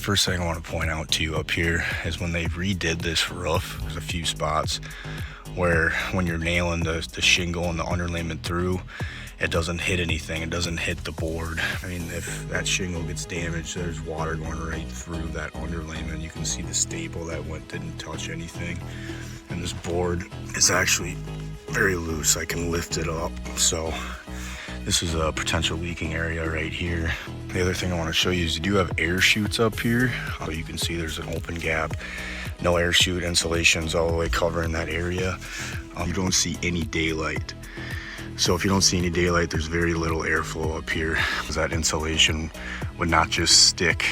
First thing I want to point out to you up here is when they redid this roof, there's a few spots where when you're nailing the shingle and the underlayment through, it doesn't hit anything, it doesn't hit the board. I mean, if that shingle gets damaged, there's water going right through that underlayment. You can see the staple that didn't touch anything. And this board is actually very loose. I can lift it up. So this is a potential leaking area right here. The other thing I want to show you is you do have air chutes up here. So you can see there's an open gap. No air chute, insulation's all the way covering that area. You don't see any daylight. So if you don't see any daylight, there's very little airflow up here, because that insulation would not just stick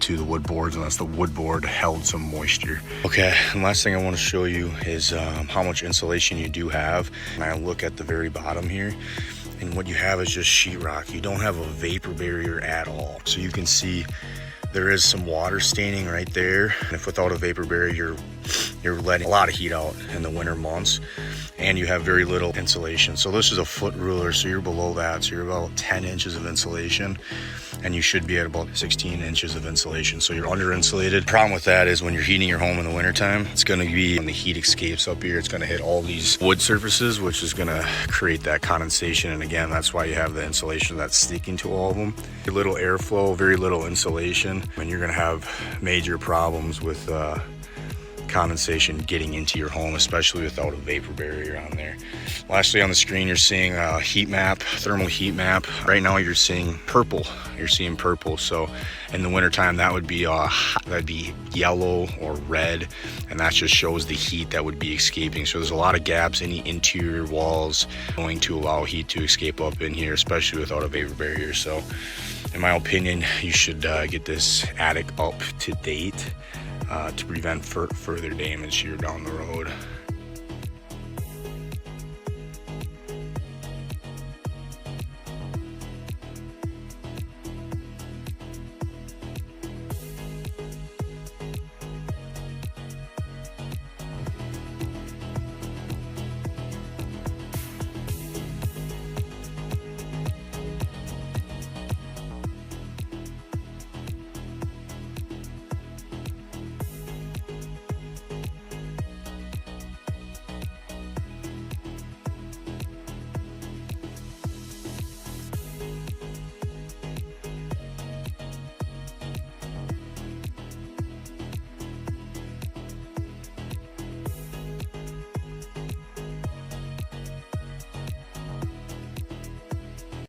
to the wood boards unless the wood board held some moisture. Okay, and last thing I want to show you is how much insulation you do have. And I look at the very bottom here, and what you have is just sheetrock. You don't have a vapor barrier at all. So you can see there is some water staining right there. And if without a vapor barrier, you're letting a lot of heat out in the winter months, and you have very little insulation. So this is a foot ruler, so you're below that. So you're about 10 inches of insulation, and you should be at about 16 inches of insulation. So you're under insulated. Problem with that is when you're heating your home in the wintertime, it's gonna be when the heat escapes up here, it's gonna hit all these wood surfaces, which is gonna create that condensation. And again, that's why you have the insulation that's sticking to all of them. Very little airflow, very little insulation, and you're gonna have major problems with condensation getting into your home, especially without a vapor barrier on there. Lastly, on the screen, you're seeing a heat map, thermal heat map. Right now, you're seeing purple. You're seeing purple. So in the wintertime, that would be yellow or red, and that just shows the heat that would be escaping. So there's a lot of gaps in the interior walls going to allow heat to escape up in here, especially without a vapor barrier. So in my opinion, you should get this attic up to date to prevent further damage here down the road.